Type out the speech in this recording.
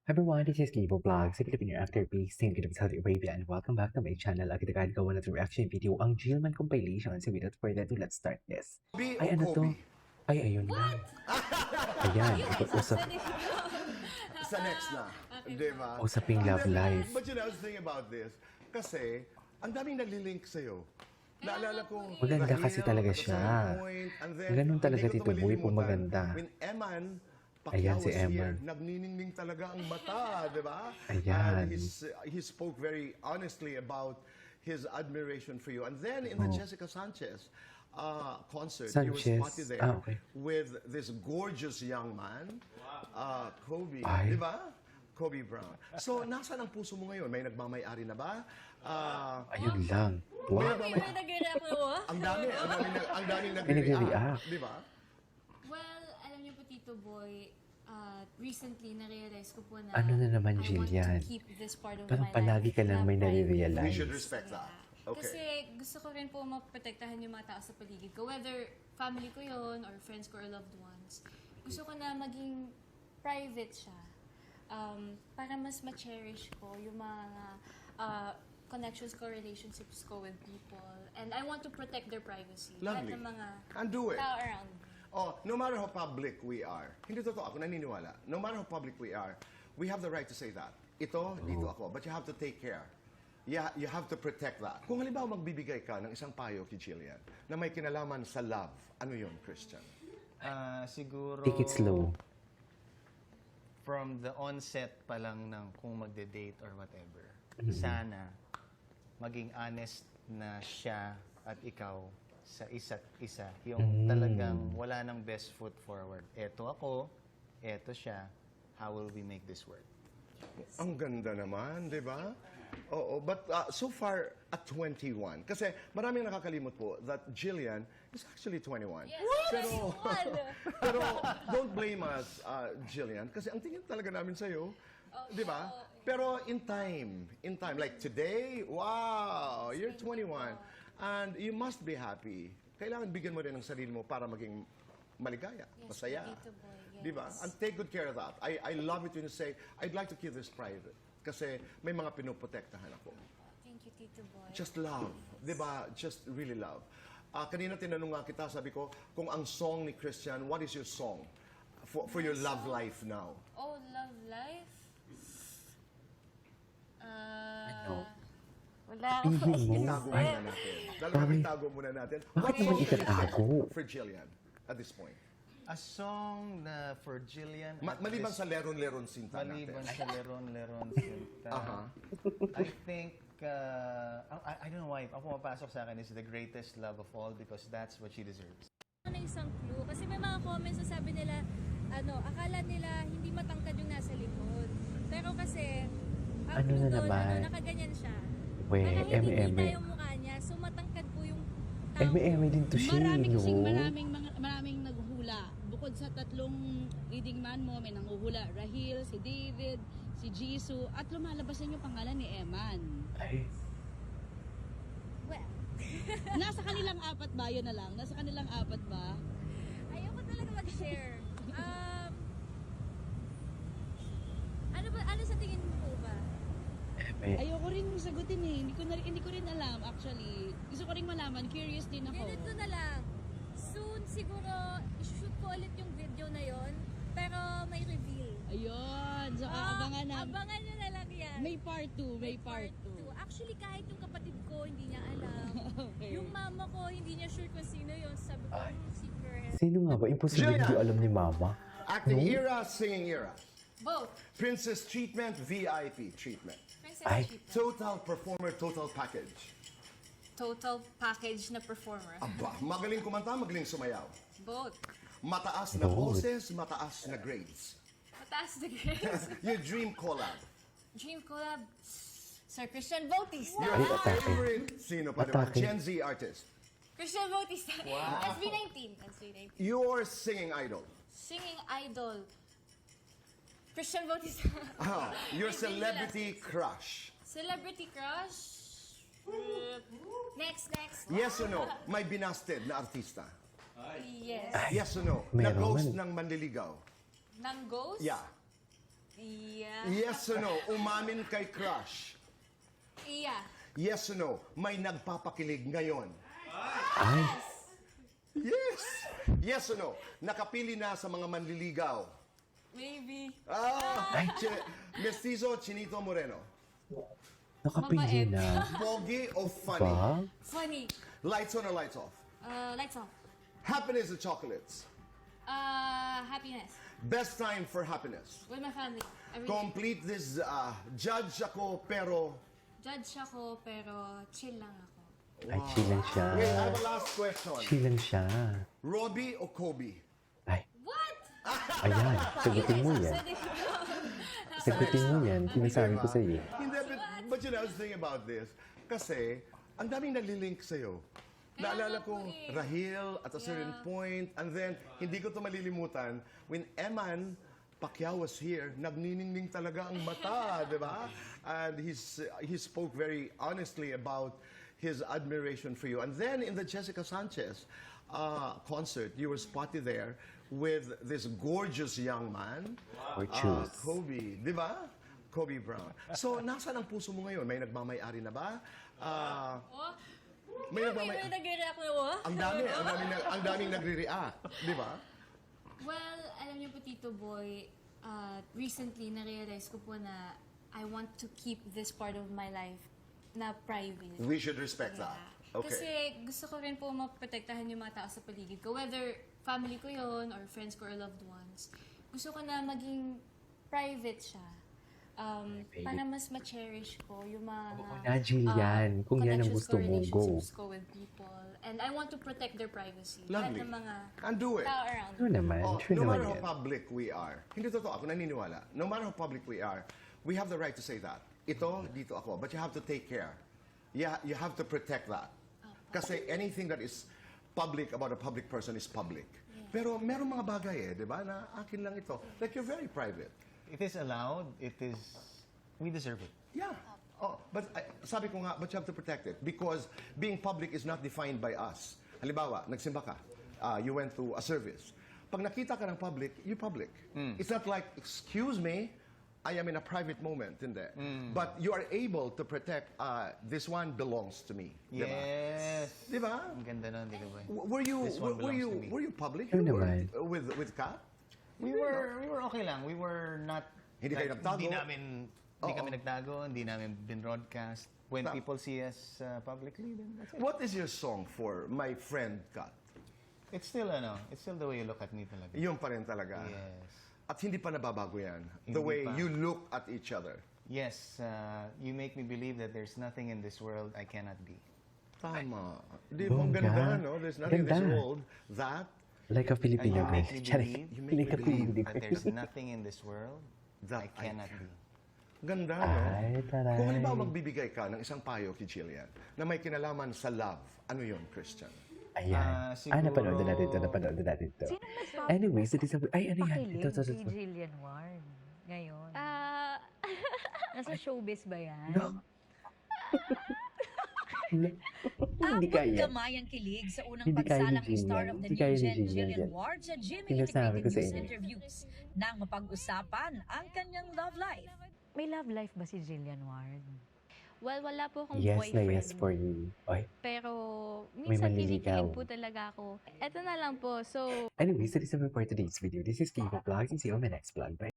Everyone, this is Gibo Vlog, sa Filipino After Peace, Saint Kitty Saudi Arabia, and welcome back to my channel. Agad gawa na itong reaction video ang Gilman compilation. So without further ado, let's start this. Kobe Ay, o ano to? Kobe? Ay, ayun na. Ayan, usap, Sa next na. Di ba? usaping love life. But you know, I was thinking about this. Kasi, ang daming nalilink sa'yo. Naalala ko, Maganda kasi talaga at a siya. certain point, and then, Ganun talaga, hindi ko Tito Boy, malilimutan, kung maganda. When Eman Ayan Pacquiao si was here, Eman. nagniningning talaga ang mata, di ba? Ayan. And he spoke very honestly about his admiration for you. And then, in the Jessica Sanchez concert, he was Sanchez. spotted there Okay. with this gorgeous young man, Kobe, Ay. di ba? Kobe Brown. So, nasaan ang puso mo ngayon? May nagmamay-ari na ba? Ayun lang. Wow. May nag-react mo? Ang dami May nag-react. nagre-react. Di ba? Well, alam niyo po, Tito Boy, recently, na-realize ko po na Ano na naman, I want Jillian? to keep this part of Parang my palagi life ka lang na may private. nare-realize. We should respect that. Okay. Kasi gusto ko rin po maprotektahan yung mga tao sa paligid ko. Whether family ko yon or friends ko or loved ones. Gusto ko na maging private siya. Para mas ma-cherish ko yung mga connections ko, relationships ko with people. And I want to protect their privacy. Lahat Lovely. ng mga And do it. tao around me. Oh, no matter how public we are, hindi totoo, ako naniniwala, no matter how public we are, we have the right to say that. Ito, dito ako. But you have to take care. Yeah, you have to protect that. Kung halimbawa magbibigay ka ng isang payo kay Jillian na may kinalaman sa love, ano yun, Christian? Siguro Take it slow. from the onset pa lang ng kung magde-date or whatever. Sana maging honest na siya at ikaw sa isa't isa. Yung talagang wala nang best foot forward. Eto ako, eto siya, how will we make this work? Ang ganda naman, di ba? Oo, but so far at 21, kasi maraming nakakalimot po that Jillian is actually 21. Yes, Pero, one. pero don't blame us, Jillian, kasi ang tingin talaga namin sa'yo, di ba? Pero in time, like today, wow, you're 21, and you must be happy. Kailangan bigyan mo rin ng sarili mo para maging maligaya, Yes, masaya. Tito Boy, yes. Di ba? And take good care of that. I love it when you say, I'd like to keep this private. Kasi may mga pinoprotektahan ako. Thank you, Tito Boy. Just love. Di ba? Just really love. Kanina tinanong nga kita, sabi ko, kung ang song ni Christian, what is your song for your love life now? Oh, love life? Ano? Wala Sabihin mo. Itago Ay, muna natin. Talagang itago muna natin. Bakit What naman song is itatago? for Jillian at this point? A song na for Jillian Maliban sa Leron-Leron Sinta natin. maliban sa Leron Sinta. I think I don't know why ang pumapasok sa akin is the greatest love of all because that's what she deserves. Ano isang clue? Kasi may mga comments na sabi nila, akala nila hindi matangkad yung nasa likod. Pero kasi, ang Ano clue na doon, naman? nakaganyan siya. We, Kaya hindi eme-eme. kita yung mukha niya, so matangkad po yung tao. Eme-eme din to siya, Marami kasing no? maraming naghuhula. Bukod sa tatlong leading man mo, may nanguhula. Rahil, si David, si Jisoo, at lumalabas na yung pangalan ni Eman. Ay, Well, Nasa kanilang apat ba? Yun na lang. Nasa kanilang apat ba? ayoko talaga mag-share. Ano sa tingin mo po ba? eme. Ayoko rin sagutin eh. Hindi ko rin alam actually. Gusto ko rin malaman. Curious din ako. Ganito na lang. Soon, siguro, i-shoot ko ulit yung video na yon, pero may reveal. Ayun. So, abangan na. Abangan nyo na lang yan. May part 2. May part 2. Actually, kahit yung kapatid ko, hindi niya alam. Okay. Yung mama ko, hindi niya sure kung sino yun. Sabi ko, secret. Sino nga ba? Imposible Jillian! hindi alam ni Mama. Acting era, singing era. Both. Princess treatment, VIP treatment. Princess Ay. treatment. Total performer, total package. Total package na performer. Aba, magaling kumanta, magaling sumayaw. Both. Mataas na Good. boses, mataas na grades. Mataas na grades. Your dream collab. Dream collab. Sir Christian Bautista. Your Ay, atake. favorite, sino pa naman? Atake. Gen Z artist. Christian Bautista. SB19. SB19. Your singing idol. Singing idol. Christian Bautista. Your Ay, celebrity crush. Celebrity crush. Next. Yes or no? May binasted na artista. Yes. Yes or no? Meron Na ghost man. ng manliligaw. Nang ghost? Yeah. Yeah. Yes or no? Umamin kay crush. Yeah. Yes or no? May nagpapakilig ngayon. Ay, Yes! Yes or no? Nakapili na sa mga manliligaw. Maybe. Mestizo, Chinito, Moreno. nakapili Mabait. na. Pogi o funny? Ba? Funny. Lights on or lights off? Lights off. Happiness or chocolates? Happiness. Best time for happiness. With my family. Every day. Complete this, judge ako pero... Judge ako, pero chill lang ako. Ay, chill lang siya. Wait, I have a last question. Chill lang siya. Robbie o Kobe? Ay, What? ayan. Sagutin mo yan. Sagutin mo yan. Sinasabi ko sa'yo. Hindi, but you know, I was thinking about this. Kasi, ang daming nalilink sa'yo. Naalala ko, Rahil at a certain point, and then, hindi ko ito malilimutan, when Eman Pacquiao was here, nagniningning talaga ang mata, di ba? And he spoke very honestly about his admiration for you. And then, in the Jessica Sanchez concert, you were spotted there with this gorgeous young man, Gorgeous. Kobe, di ba? Kobe Brown. So, nasaan ang puso mo ngayon? May nagmamay-ari na ba? May nagmamay... May nag-react na mo? Ang daming nagre-react, di ba? Well, alam niyo po, Tito Boy, recently na-realize ko po na I want to keep this part of my life na private. We should respect that. Yeah. Okay. Kasi gusto ko rin po maprotektahan yung mga tao sa paligid ko. Whether family ko yon or friends ko or loved ones. Gusto ko na maging private siya. Para mas ma-cherish ko yung mga na, Jillian. Kung yan ang connections gusto ko, mo, go. relationships ko with people. And I want to protect their privacy. Lovely. Lahat ng mga And do it. tao around. Ano naman? Oh, Sure no naman matter how yan. public we are, hindi totoo, ako naniniwala, no matter how public we are, we have the right to say that. Ito, dito ako. But you have to take care. Yeah, you have to protect that. Kasi anything that is public about a public person is public. Pero meron mga bagay di ba, na akin lang ito. Like you're very private. It is allowed. It is... We deserve it. Yeah. Oh, but sabi ko nga, but you have to protect it because being public is not defined by us. Halimbawa, nagsimba ka, you went to a service. Pag nakita ka ng public, you public. It's not like, excuse me, I am in a private moment, hindi. But you are able to protect, this one belongs to me. Diba? Yes. Diba? Ang ganda nun, di ba? Were you This one belongs to me. were you public Ano naman? with Kat? We were okay lang. We were not... Hindi kayo nagtago? Hindi kami nagtago, hindi namin bin-broadcast. When people see us publicly, then that's it. What is your song for My Friend Kat? It's still, it's still the way you look at me talaga. Yun pa rin talaga. Yes. At hindi pa nababago yan. The Hindi way pa. you look at each other. Yes, you make me believe that there's nothing in this world I cannot be. Tama. Di ba ang Bongga. ganda, no? There's nothing in this Ganda. world that Like a And Filipino you make girl. me Charik. believe, you make Like a me believe Filipino that there's girl. nothing in this world That I cannot be. Ganda, no? Ay, taray. Kung halimbawa magbibigay ka ng isang payo kay Jillian na may kinalaman sa love, ano yun, Christian? Ayan. Siguro- Napanood na natin ito. Napanood na natin ito. Anyways, it is a... Ay, ano yan? Pakilig Ito, ito, si ito. Jillian Ward ngayon. Nasa showbiz ba yan? No. Hindi Abot kaya. kamay ang kilig sa unang Hindi kaya ni pagsalang ni star Jillian. of the Hindi kaya ni nation, Jillian Jillian yan. Ward, sa Jimmy Sinasabi ko Integrated sa News inyo. interviews nang mapag-usapan ang kanyang love life. May love life ba si Jillian Ward? Well, wala po akong Yes na boyfriend. yes for you. Ay. Pero May minsan manliligaw. kinikilig po talaga ako. Eto na lang po. So, Anyways, that is it for today's video. This is Kiko Vlogs and see you on my next vlog. Bye.